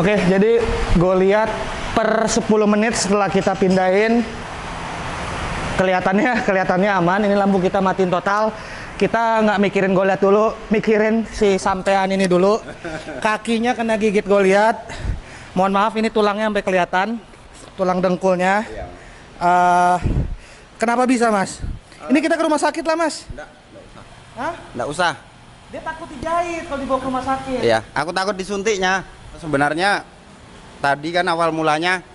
Oke, jadi gue lihat per 10 menit setelah kita pindahin, kelihatannya aman. Ini lampu kita matiin total. Kita nggak mikirin Goliat dulu, mikirin si sampean ini dulu. Kakinya kena gigit Goliat. Mohon maaf, ini tulangnya sampai kelihatan, tulang dengkulnya. Kenapa bisa, Mas? Ini kita ke rumah sakit lah, Mas. Enggak usah. Hah? Enggak usah. Dia takut dijahit kalau dibawa ke rumah sakit. Iya, aku takut disuntiknya. Sebenarnya tadi kan awal mulanya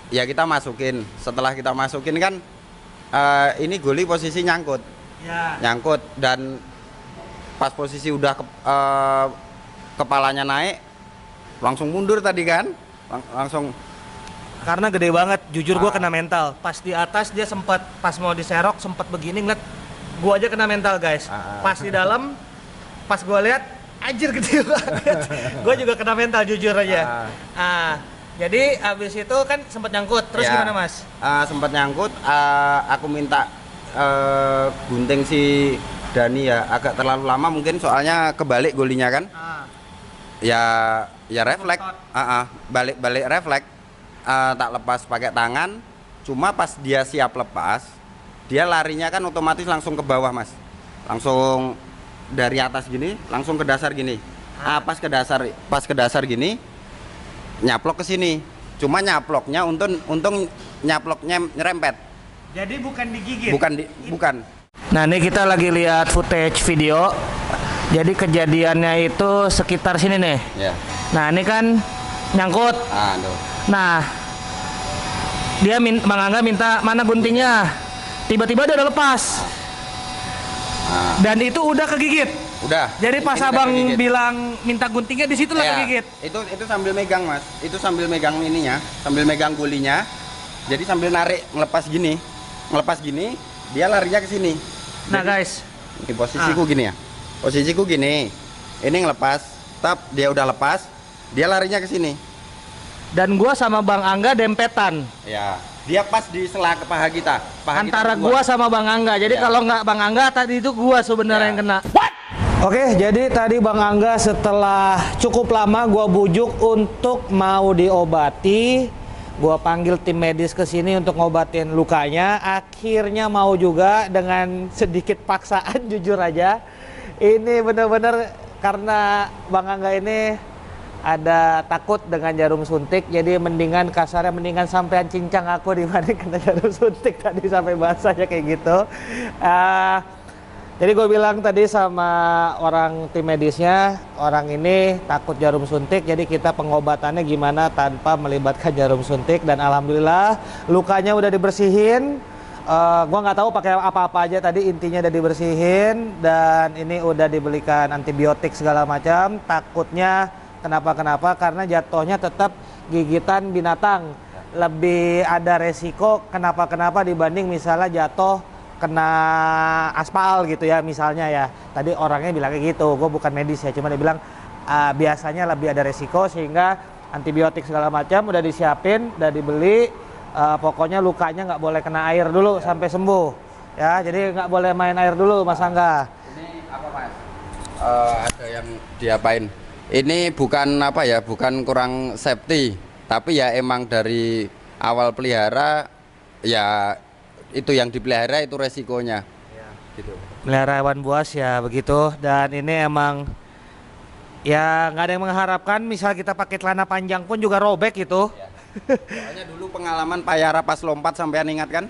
ya kita masukin. Setelah kita masukin kan ini guli posisi nyangkut. Ya. Nyangkut dan pas posisi udah kepalanya naik langsung mundur tadi kan. Langsung Karena gede banget, jujur gue kena mental. Pas di atas dia sempat, pas mau diserok sempat begini ngeliat, gue aja kena mental guys. Pas di dalam, pas gue lihat, anjir gede banget. Gue juga kena mental jujur aja. Jadi abis itu kan sempat nyangkut, terus ya, gimana Mas? Sempat nyangkut, aku minta gunting si Dani ya agak terlalu lama mungkin soalnya kebalik golinya kan. Ya refleks, balik refleks. Tak lepas pakai tangan, cuma pas dia siap lepas, dia larinya kan otomatis langsung ke bawah Mas, langsung dari atas gini, langsung ke dasar gini. Pas ke dasar gini, nyaplok ke sini. Cuma nyaploknya untung nyaploknya nyerempet. Jadi bukan digigit? Bukan. Nah ini kita lagi lihat footage video. Jadi kejadiannya itu sekitar sini nih. Ya. Nah ini kan nyangkut. Nah, Bang Angga minta mana guntingnya. Tiba-tiba dia udah lepas. Dan itu udah kegigit. Udah. Jadi pas abang bilang minta guntingnya di situ lah kegigit. Itu sambil megang Mas. Itu sambil megang ininya, sambil megang gulinya. Jadi sambil narik ngelepas gini, dia larinya ke sini. Nah, guys, ini posisiku gini ya. Posisiku gini. Ini ngelepas, dia udah lepas, dia larinya ke sini. Dan gua sama Bang Angga dempetan. Ya, dia pas di sela paha kita. Antara gua sama Bang Angga. Jadi kalau nggak Bang Angga tadi itu gua sebenarnya yang kena. Oke, jadi tadi Bang Angga setelah cukup lama gua bujuk untuk mau diobati. Gua panggil tim medis ke sini untuk ngobatin lukanya. Akhirnya mau juga dengan sedikit paksaan jujur aja. Ini bener-bener karena Bang Angga ini ada takut dengan jarum suntik, jadi mendingan sampean cincang aku dibanding kena jarum suntik tadi sampai bahasanya kayak gitu. Jadi gue bilang tadi sama orang tim medisnya, orang ini takut jarum suntik, jadi kita pengobatannya gimana tanpa melibatkan jarum suntik, dan alhamdulillah lukanya udah dibersihin. Gua nggak tahu pakai apa-apa aja tadi, intinya udah dibersihin dan ini udah dibelikan antibiotik segala macam. Takutnya kenapa karena jatuhnya tetap gigitan binatang, lebih ada resiko kenapa dibanding misalnya jatuh kena aspal gitu ya misalnya ya. Tadi orangnya bilang kayak gitu, gue bukan medis ya, cuma dia bilang biasanya lebih ada resiko, sehingga antibiotik segala macam udah disiapin, udah dibeli. Pokoknya lukanya nggak boleh kena air dulu sampai sembuh ya, jadi nggak boleh main air dulu Mas Angga. Ini apa Mas? Ada yang diapain? Ini bukan apa ya, bukan kurang safety, tapi ya emang dari awal pelihara ya itu yang dipelihara itu resikonya. Ya, gitu. Melihara hewan buas ya begitu, dan ini emang ya nggak ada yang mengharapkan misal kita pakai celana panjang pun juga robek gitu. Ya. Soalnya dulu pengalaman Payara pas lompat sampean ingat kan?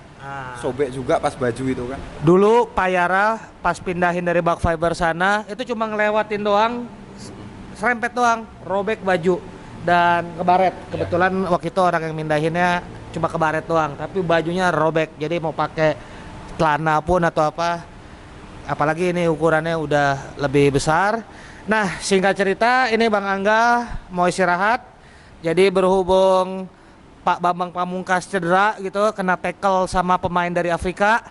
Sobek juga pas baju itu kan. Dulu Payara pas pindahin dari bak fiber sana itu cuma ngelewatin doang, serempet doang, robek baju dan kebaret. Kebetulan waktu itu orang yang mindahinnya cuma kebaret doang, tapi bajunya robek. Jadi mau pakai celana pun atau apa, apalagi ini ukurannya udah lebih besar. Nah, singkat cerita ini Bang Angga mau istirahat. Jadi berhubung Pak Bambang Pamungkas cedera gitu, kena tackle sama pemain dari Afrika.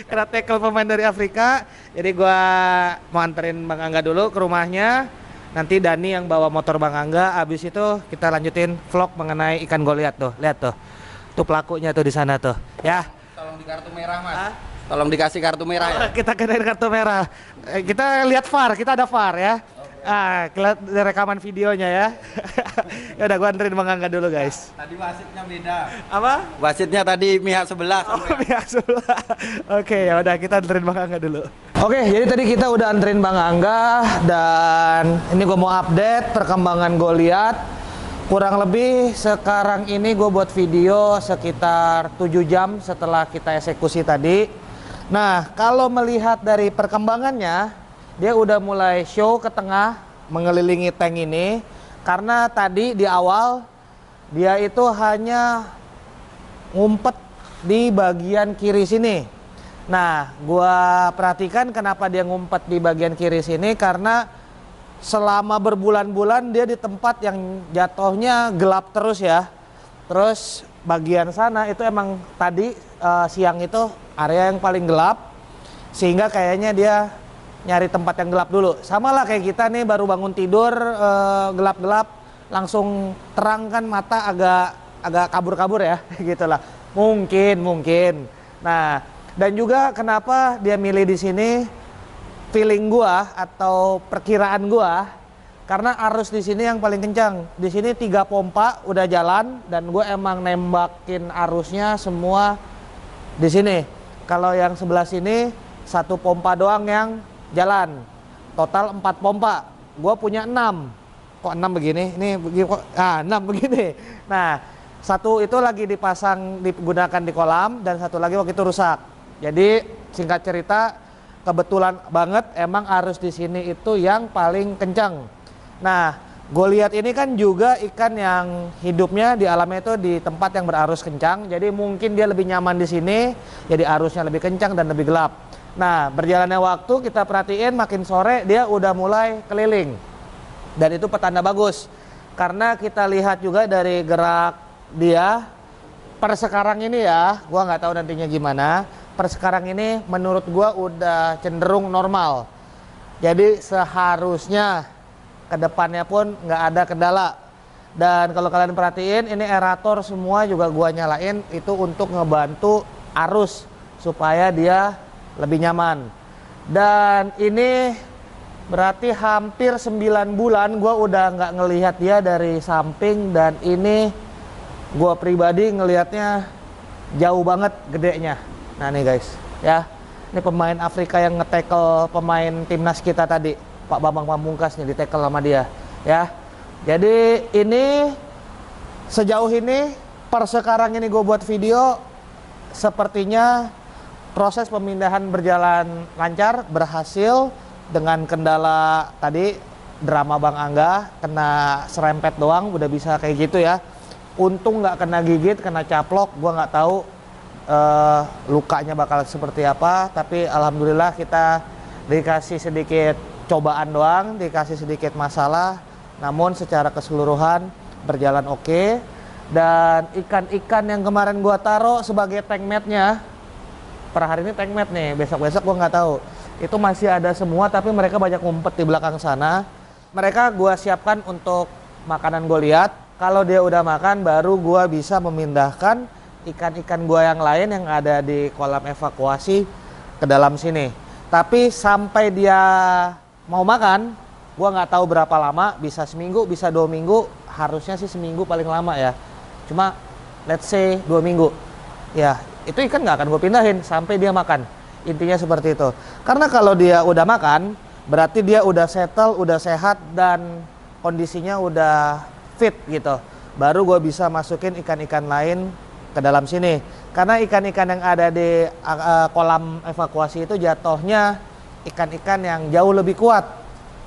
Kena tackle pemain dari Afrika. Jadi gua mau anterin Bang Angga dulu ke rumahnya. Nanti Dani yang bawa motor Bang Angga. Abis itu kita lanjutin vlog mengenai ikan Goliat tuh. Lihat tuh. Tuh pelakunya tuh di sana tuh. Ya. Tolong di kartu merah Mas. Tolong dikasih kartu merah ya. Kita kenain kartu merah. Kita lihat VAR, kita ada VAR ya. Kelihatan dari rekaman videonya ya. Ya udah gua anterin Bang Angga dulu guys. Tadi wasitnya beda. Apa? Wasitnya tadi pihak sebelah. Oh, pihak sebelah. Oke, ya udah kita anterin Bang Angga dulu. Oke, jadi tadi kita udah anterin Bang Angga dan ini gua mau update perkembangan Goliath. Kurang lebih sekarang ini gue buat video sekitar 7 jam setelah kita eksekusi tadi. Nah, kalau melihat dari perkembangannya, dia udah mulai show ke tengah, mengelilingi tank ini. Karena tadi di awal, dia itu hanya ngumpet di bagian kiri sini. Nah, gue perhatikan kenapa dia ngumpet di bagian kiri sini, karena selama berbulan-bulan dia di tempat yang jatuhnya gelap terus ya. Terus bagian sana itu emang tadi siang itu area yang paling gelap, sehingga kayaknya dia nyari tempat yang gelap dulu. Sama lah kayak kita nih baru bangun tidur gelap-gelap langsung terang kan, mata agak kabur-kabur ya gitulah. Mungkin. Nah, dan juga kenapa dia milih di sini? Feeling gua atau perkiraan gua, karena arus di sini yang paling kencang. Di sini 3 pompa udah jalan dan gua emang nembakin arusnya semua di sini. Kalau yang sebelah sini 1 pompa doang yang jalan. Total 4 pompa. Gua punya 6. Kok 6 begini? Ini begini kok. 6 begini. Nah, 1 itu lagi digunakan di kolam dan 1 lagi waktu itu rusak. Jadi singkat cerita, kebetulan banget emang arus di sini itu yang paling kencang. Nah, Goliath ini kan juga ikan yang hidupnya di alamnya itu di tempat yang berarus kencang. Jadi mungkin dia lebih nyaman di sini, jadi arusnya lebih kencang dan lebih gelap. Nah, berjalannya waktu kita perhatiin makin sore dia udah mulai keliling. Dan itu petanda bagus. Karena kita lihat juga dari gerak dia per sekarang ini ya, gua nggak tahu nantinya gimana. Per sekarang ini menurut gua udah cenderung normal. Jadi seharusnya kedepannya pun nggak ada kendala. Dan kalau kalian perhatiin ini aerator semua juga gua nyalain itu untuk ngebantu arus supaya dia lebih nyaman. Dan ini berarti hampir 9 bulan gua udah nggak ngelihat dia dari samping, dan ini gua pribadi ngelihatnya jauh banget gedenya. Nah nih guys, ya, ini pemain Afrika yang nge-tackle pemain timnas kita tadi, Pak Bambang Pamungkas nih, di-tackle sama dia, ya. Jadi ini sejauh ini per sekarang ini gue buat video, sepertinya proses pemindahan berjalan lancar, berhasil dengan kendala tadi drama Bang Angga, kena serempet doang, udah bisa kayak gitu ya. Untung nggak kena gigit, kena caplok, gue nggak tahu lukanya bakal seperti apa, tapi alhamdulillah kita dikasih sedikit cobaan doang, dikasih sedikit masalah, namun secara keseluruhan berjalan oke. Dan ikan-ikan yang kemarin gua taruh sebagai tank mat-nya, per hari ini tank mat nih, besok-besok gua nggak tahu, itu masih ada semua, tapi mereka banyak ngumpet di belakang sana. Mereka gua siapkan untuk makanan Goliath. Kalau dia udah makan, baru gua bisa memindahkan ikan-ikan gua yang lain yang ada di kolam evakuasi ke dalam sini. Tapi sampai dia mau makan, gua nggak tahu berapa lama, bisa seminggu, bisa 2 minggu, harusnya sih seminggu paling lama ya. Cuma let's say 2 minggu. Ya, itu ikan nggak akan gue pindahin sampai dia makan. Intinya seperti itu. Karena kalau dia udah makan, berarti dia udah settle, udah sehat, dan kondisinya udah fit gitu. Baru gue bisa masukin ikan-ikan lain ke dalam sini. Karena ikan-ikan yang ada di kolam evakuasi itu jatuhnya ikan-ikan yang jauh lebih kuat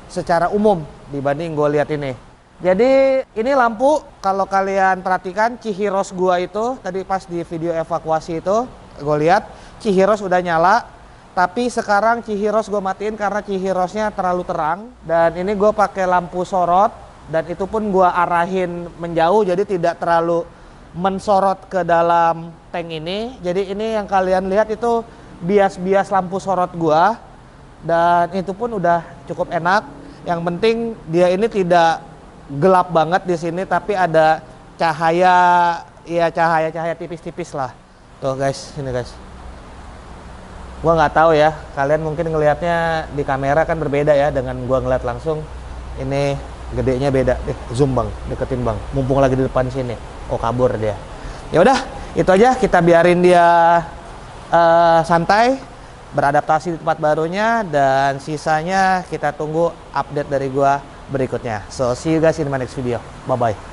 secara umum dibanding gue lihat ini. Jadi ini lampu, kalau kalian perhatikan Chihiros gua itu tadi pas di video evakuasi itu gue lihat Chihiros udah nyala, tapi sekarang Chihiros gue matiin karena Chihirosnya terlalu terang. Dan ini gue pakai lampu sorot, dan itu pun gue arahin menjauh, jadi tidak terlalu mensorot ke dalam tank ini. Jadi ini yang kalian lihat itu bias-bias lampu sorot gua, dan itu pun udah cukup enak. Yang penting dia ini tidak gelap banget di sini, tapi ada cahaya, ya cahaya tipis-tipis lah. Tuh guys, sini guys. Gua nggak tahu ya, kalian mungkin ngelihatnya di kamera kan berbeda ya dengan gua ngeliat langsung. Ini gedenya beda. Zoom bang, deketin bang. Mumpung lagi di depan sini. Oh kabur dia. Ya udah, itu aja kita biarin dia santai, beradaptasi di tempat barunya, dan sisanya kita tunggu update dari gua berikutnya. So see you guys in my next video. Bye bye.